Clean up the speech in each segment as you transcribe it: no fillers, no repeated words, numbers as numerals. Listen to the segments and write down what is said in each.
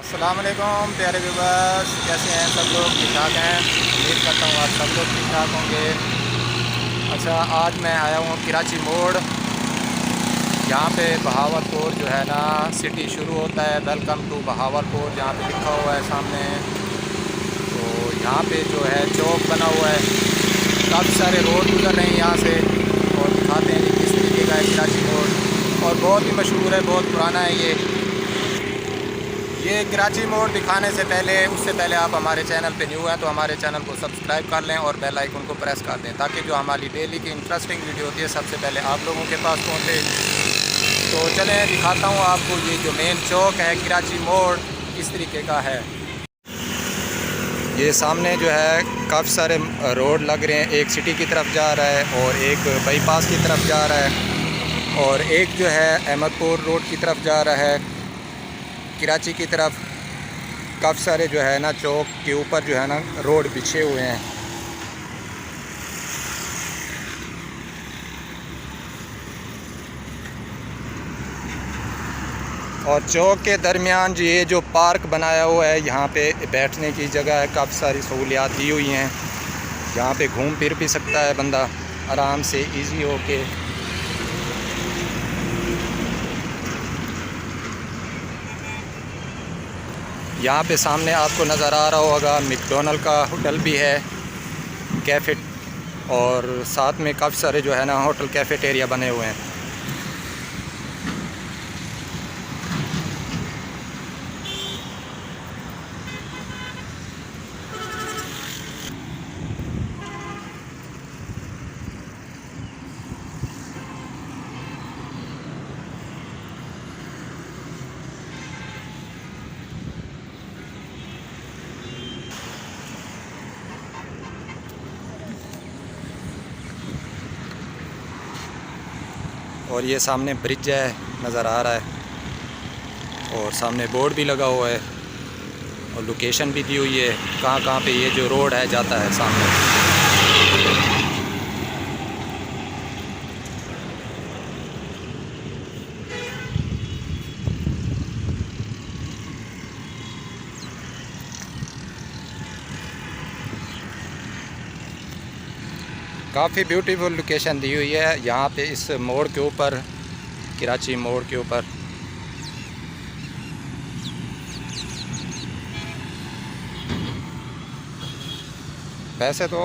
अस्सलाम वालेकुम प्यारे व्यूवर्स, कैसे हैं सब लोग? ठीक ठाक हैं। उम्मीद करता हूँ आप सब लोग ठीक ठाक होंगे। अच्छा, आज मैं आया हूँ कराची मोड़। यहाँ पे बहावलपुर जो है ना सिटी शुरू होता है। वेलकम टू बहावलपुर जहाँ पे लिखा हुआ है सामने। तो यहाँ पे जो है चौक बना हुआ है, काफ़ी सारे रोड गुजर रहे हैं यहाँ से और दिखाते हैं कि किस तरीके का है कराची मोड़। और बहुत ही मशहूर है, बहुत पुराना है ये कराची मोड़। दिखाने से पहले उससे पहले आप हमारे चैनल पे न्यू हैं तो हमारे चैनल को सब्सक्राइब कर लें और बेल आइकन को प्रेस कर दें ताकि जो हमारी डेली की इंटरेस्टिंग वीडियो होती है सबसे पहले आप लोगों के पास पहुंचे। तो चलें दिखाता हूं आपको ये जो मेन चौक है कराची मोड़ किस तरीके का है। ये सामने जो है काफ़ी सारे रोड लग रहे हैं। एक सिटी की तरफ जा रहा है और एक बाईपास की तरफ जा रहा है और एक जो है अहमदपुर रोड की तरफ जा रहा है कराची की तरफ। काफ़ी सारे जो है ना चौक के ऊपर जो है ना रोड बिछे हुए हैं। और चौक के दरमियान ये जो पार्क बनाया हुआ है, यहाँ पे बैठने की जगह है, काफ़ी सारी सहूलियात दी हुई हैं। यहाँ पे घूम फिर भी सकता है बंदा आराम से इजी होके। यहाँ पे सामने आपको नज़र आ रहा होगा मैकडॉनल्ड का होटल भी है, कैफ़े, और साथ में काफ़ी सारे जो है ना होटल कैफ़ेटेरिया बने हुए हैं। और ये सामने ब्रिज है, नज़र आ रहा है और सामने बोर्ड भी लगा हुआ है और लोकेशन भी दी हुई है कहाँ कहाँ पे ये जो रोड है जाता है सामने। काफ़ी ब्यूटीफुल लोकेशन दी हुई है यहाँ पे इस मोड़ के ऊपर, कराची मोड़ के ऊपर। वैसे तो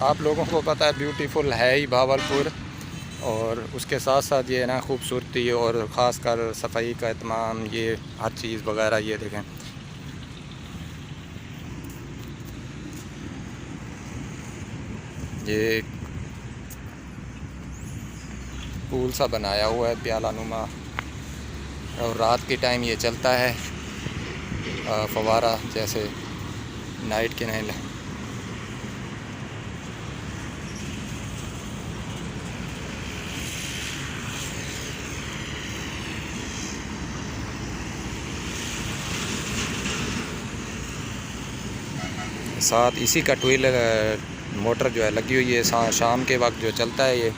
आप लोगों को पता है ब्यूटीफुल है ही भावलपुर, और उसके साथ साथ ये ना खूबसूरती और ख़ासकर सफाई का एहतमाम, ये हर चीज़ वगैरह। ये देखें, ये पूल सा बनाया हुआ है प्याला नुमा, और रात के टाइम ये चलता है फवारा जैसे नाइट के नहीं। साथ इसी का ट्विल मोटर जो है लगी हुई है, शाम के वक्त जो चलता है ये।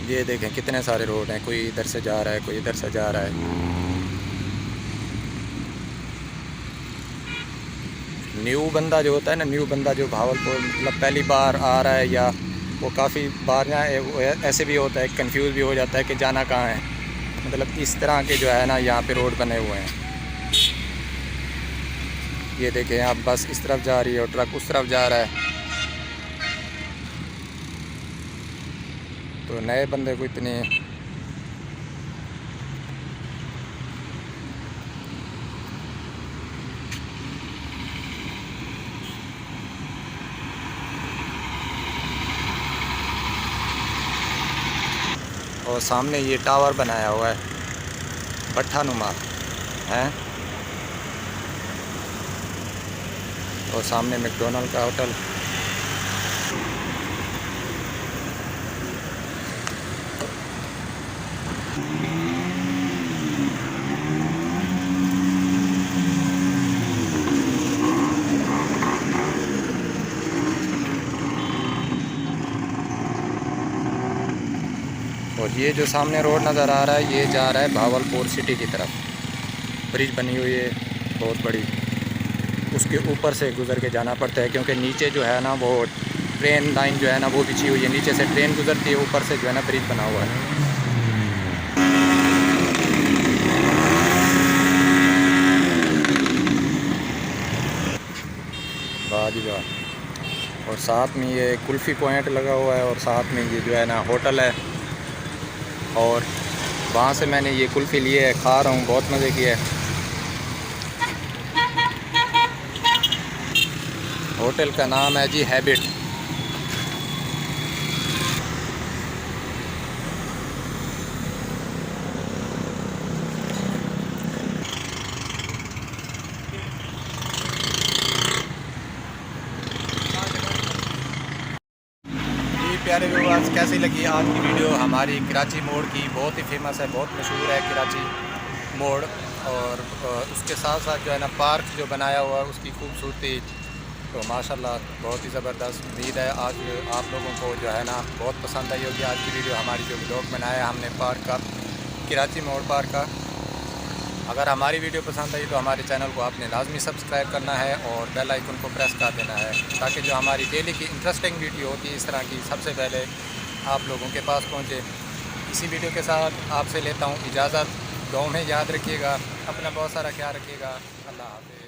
ये देखें कितने सारे रोड हैं, कोई इधर से जा रहा है, कोई इधर से जा रहा है। न्यू बंदा जो होता है ना, न्यू बंदा जो भावलपुर मतलब पहली बार आ रहा है, या वो काफ़ी बार ना ऐसे भी होता है, कंफ्यूज भी हो जाता है कि जाना कहाँ है। मतलब इस तरह के जो है ना यहाँ पे रोड बने हुए हैं। ये देखें, यहाँ बस इस तरफ जा रही है और ट्रक उस तरफ जा रहा है। तो नए बंदे को इतनी और सामने ये टावर बनाया हुआ है भट्ठा नुमा है, और सामने मैकडॉनल्ड का होटल। और ये जो सामने रोड नज़र आ रहा है ये जा रहा है भावलपुर सिटी की तरफ। ब्रिज बनी हुई है बहुत बड़ी, उसके ऊपर से गुज़र के जाना पड़ता है क्योंकि नीचे जो है ना वो ट्रेन लाइन जो है ना वो बिछी हुई है, नीचे से ट्रेन गुज़रती है, ऊपर से जो है ना ब्रिज बना हुआ है। वाह जी वाह। और साथ में ये कुल्फ़ी पॉइंट लगा हुआ है और साथ में ये जो है ना होटल है। और वहाँ से मैंने ये कुल्फ़ी लिए है, खा रहा हूँ, बहुत मज़े की है। होटल का नाम है जी हैबिट। प्यारे व्यूअर्स, कैसी लगी आज की वीडियो हमारी कराची मोड़ की? बहुत ही फेमस है, बहुत मशहूर है कराची मोड़। और उसके साथ साथ जो है ना पार्क जो बनाया हुआ है उसकी खूबसूरती तो माशाल्लाह बहुत ही ज़बरदस्त। उम्मीद है आज आप लोगों को जो है ना बहुत पसंद आई होगी आज की वीडियो हमारी, जो ब्लॉग बनाया हमने पार्क का, कराची मोड़ पार्क का। अगर हमारी वीडियो पसंद आई तो हमारे चैनल को आपने लाजमी सब्सक्राइब करना है और बेल आइकन को प्रेस कर देना है, ताकि जो हमारी डेली की इंटरेस्टिंग वीडियो होती है इस तरह की सबसे पहले आप लोगों के पास पहुंचे। इसी वीडियो के साथ आपसे लेता हूं इजाज़त। दुआ में याद रखिएगा, अपना बहुत सारा ख्याल रखिएगा। अल्लाह हाफ़िज़।